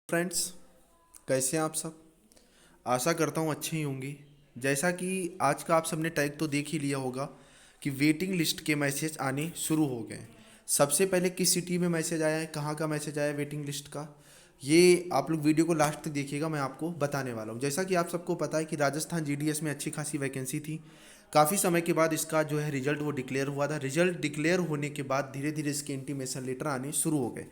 Friends, कैसे हैं आप सब। आशा करता हूँ अच्छे ही होंगे। जैसा कि आज का आप सबने टैग तो देख ही लिया होगा कि वेटिंग लिस्ट के मैसेज आने शुरू हो गए हैं। सबसे पहले किस सिटी में मैसेज आया है, कहाँ का मैसेज आया है वेटिंग लिस्ट का, ये आप लोग वीडियो को लास्ट तक देखिएगा, मैं आपको बताने वाला हूँ। जैसा कि आप सबको पता है कि राजस्थान जीडीएस में अच्छी खासी वैकेंसी थी। काफ़ी समय के बाद इसका जो है रिजल्ट वो डिक्लेयर हुआ था। रिजल्ट डिक्लेयर होने के बाद धीरे धीरे इसके इंटीमेशन लेटर आने शुरू हो गए।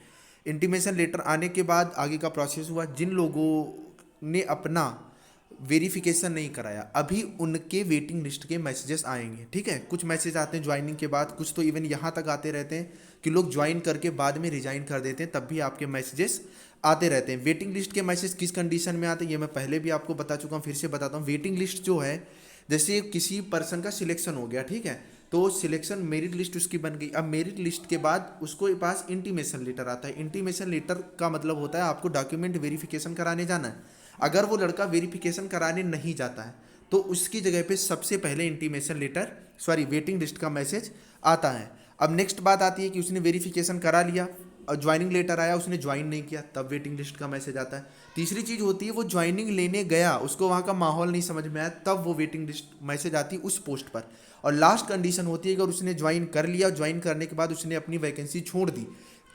इंटीमेशन लेटर आने के बाद आगे का प्रोसेस हुआ। जिन लोगों ने अपना वेरिफिकेशन नहीं कराया, अभी उनके वेटिंग लिस्ट के मैसेजेस आएंगे। ठीक है, कुछ मैसेज आते हैं ज्वाइनिंग के बाद, कुछ तो इवन यहाँ तक आते रहते हैं कि लोग ज्वाइन करके बाद में रिजाइन कर देते हैं, तब भी आपके मैसेजेस आते रहते हैं। वेटिंग लिस्ट के मैसेज किस कंडीशन में आते हैं ये मैं पहले भी आपको बता चुका हूँ, फिर से बताता हूँ। वेटिंग लिस्ट जो है, जैसे किसी पर्सन का सिलेक्शन हो गया, ठीक है, तो सिलेक्शन मेरिट लिस्ट उसकी बन गई। अब मेरिट लिस्ट के बाद उसको पास इंटीमेशन लेटर आता है। इंटीमेशन लेटर का मतलब होता है आपको डॉक्यूमेंट वेरिफिकेशन कराने जाना है। अगर वो लड़का वेरिफिकेशन कराने नहीं जाता है तो उसकी जगह पे सबसे पहले इंटीमेशन लेटर वेटिंग लिस्ट का मैसेज आता है। अब नेक्स्ट बात आती है कि उसने वेरिफिकेशन करा लिया और ज्वाइनिंग लेटर आया, उसने ज्वाइन नहीं किया, तब वेटिंग लिस्ट का मैसेज आता है। तीसरी चीज़ होती है वो ज्वाइनिंग लेने गया, उसको वहाँ का माहौल नहीं समझ में आया, तब वो वेटिंग लिस्ट मैसेज आती है उस पोस्ट पर। और लास्ट कंडीशन होती है अगर उसने ज्वाइन कर लिया, ज्वाइन करने के बाद उसने अपनी वैकेंसी छोड़ दी।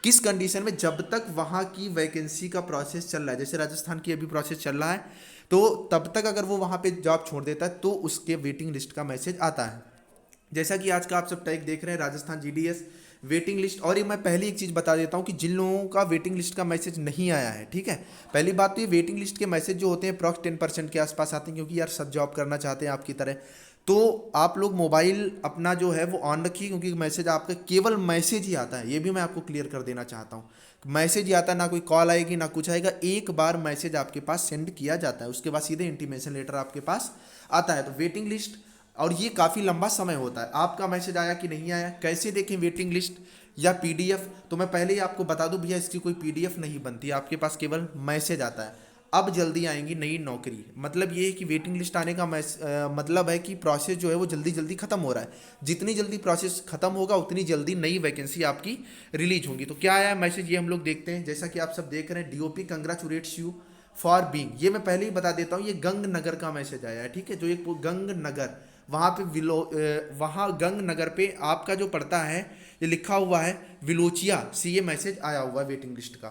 किस कंडीशन में? जब तक वहाँ की वैकेंसी का प्रोसेस चल रहा है, जैसे राजस्थान की अभी प्रोसेस चल रहा है, तो तब तक अगर वो वहाँ पे जॉब छोड़ देता है तो उसके वेटिंग लिस्ट का मैसेज आता है। जैसा कि आज का आप सब टैग देख रहे हैं राजस्थान जीडीएस वेटिंग लिस्ट। और ये मैं पहली एक चीज़ बता देता हूँ कि जिन लोगों का वेटिंग लिस्ट का मैसेज नहीं आया है, ठीक है, पहली बात तो ये वेटिंग लिस्ट के मैसेज जो होते हैं अप्रॉक्स 10% के आसपास आते हैं, क्योंकि यार सब जॉब करना चाहते हैं आपकी तरह। तो आप लोग मोबाइल अपना जो है वो ऑन रखिए, क्योंकि मैसेज आपका केवल मैसेज ही आता है। ये भी मैं आपको क्लियर कर देना चाहता हूँ, मैसेज ही आता है, ना कोई कॉल आएगी ना कुछ आएगा। एक बार मैसेज आपके पास सेंड किया जाता है, उसके बाद सीधे इंटीमेशन लेटर आपके पास आता है। तो वेटिंग लिस्ट, और ये काफ़ी लंबा समय होता है। आपका मैसेज आया कि नहीं आया, कैसे देखें वेटिंग लिस्ट या पीडीएफ? तो मैं पहले ही आपको बता दूं भैया, इसकी कोई पीडीएफ नहीं बनती, आपके पास केवल मैसेज आता है। अब जल्दी आएंगी नई नौकरी, मतलब ये है कि वेटिंग लिस्ट आने का मतलब है कि प्रोसेस जो है वो जल्दी जल्दी खत्म हो रहा है। जितनी जल्दी प्रोसेस खत्म होगा उतनी जल्दी नई वैकेंसी आपकी रिलीज होगी। तो क्या आया मैसेज ये हम लोग देखते हैं। जैसा कि आप सब देख रहे हैं, डीओपी कंग्रेचुलेट्स यू फॉर बीइंग, ये मैं पहले ही बता देता हूँ, ये गंग नगर का मैसेज आया है। ठीक है, जो एक गंग नगर वहाँ पे वहाँ गंग नगर पे आपका जो पड़ता है, ये लिखा हुआ है विलोचिया से ये मैसेज आया हुआ है वेटिंग लिस्ट का।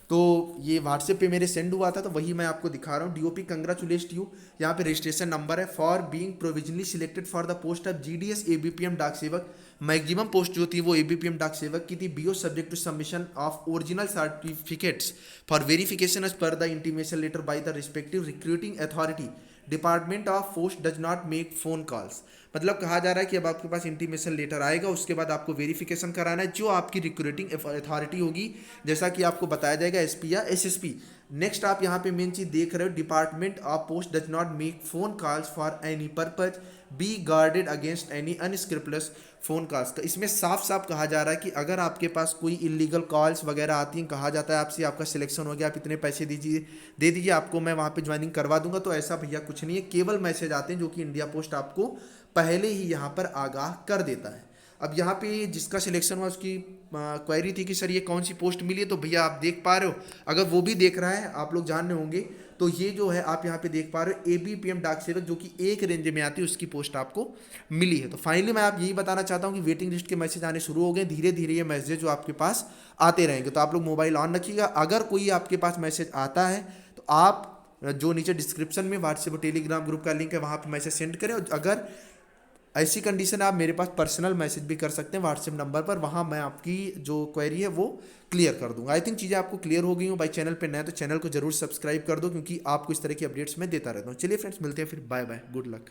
तो ये व्हाट्सएप पे मेरे सेंड हुआ था, तो वही मैं आपको दिखा रहा हूँ। डीओपी कंग्रेचुलेट यू, यहाँ पे रजिस्ट्रेशन नंबर है for being provisionally selected for the post of GDS ABPM डाक सेवक। मैक्सिमम पोस्ट जो थी वो एबीपीएम डाक सेवक की थी। BO subject to submission of original certificates for verification as per the intimation letter by the respective recruiting authority. Department of post does not make phone calls. मतलब कहा जा रहा है कि अब आपके पास इंटीमेशन लेटर आएगा, उसके बाद आपको वेरिफिकेशन कराना है जो आपकी रिक्रूटिंग अथॉरिटी होगी, जैसा कि आपको बताया जाएगा एसपी या एसएसपी। नेक्स्ट आप यहाँ पे मेन चीज देख रहे हो, department of post does not make phone calls for any purpose, be guarded against any unscrupulous phone calls. का इसमें साफ साफ कहा जा रहा है कि अगर आपके पास कोई इलीगल कॉल्स वगैरह आती हैं, कहा जाता है आपसे आपका सिलेक्शन हो गया, आप इतने पैसे दीजिए, दे दीजिए, आपको मैं वहाँ पे ज्वाइनिंग करवा दूंगा, तो ऐसा भैया कुछ नहीं है। केवल मैसेज आते हैं जो कि इंडिया पोस्ट आपको पहले ही यहाँ पर आगाह कर देता है। अब यहाँ पे जिसका सिलेक्शन हुआ उसकी क्वेरी थी कि सर ये कौन सी पोस्ट मिली है, तो भैया आप देख पा रहे हो, अगर वो भी देख रहा है, आप लोग जान रहे होंगे, तो ये जो है आप यहाँ पे देख पा रहे हो एबीपीएम डाक सेवक, जो कि एक रेंज में आती है, उसकी पोस्ट आपको मिली है। तो फाइनली मैं आप यही बताना चाहता हूँ कि वेटिंग लिस्ट के मैसेज आने शुरू हो गए, धीरे धीरे ये मैसेज जो आपके पास आते रहेंगे। तो आप लोग मोबाइल ऑन रखिएगा। अगर कोई आपके पास मैसेज आता है तो आप जो नीचे डिस्क्रिप्शन में व्हाट्सएप और टेलीग्राम ग्रुप का लिंक है, वहाँ पे मैसेज सेंड करें। और अगर ऐसी कंडीशन है, आप मेरे पास पर्सनल मैसेज भी कर सकते हैं व्हाट्सएप नंबर पर, वहाँ मैं आपकी जो क्वेरी है वो क्लियर कर दूंगा। आई थिंक चीज़ें आपको क्लियर हो गई हूँ। भाई चैनल पे नए तो चैनल को जरूर सब्सक्राइब कर दो, क्योंकि आपको इस तरह की अपडेट्स मैं देता रहता हूँ। चलिए फ्रेंड्स, मिलते हैं फिर, बाय बाय, गुड लक।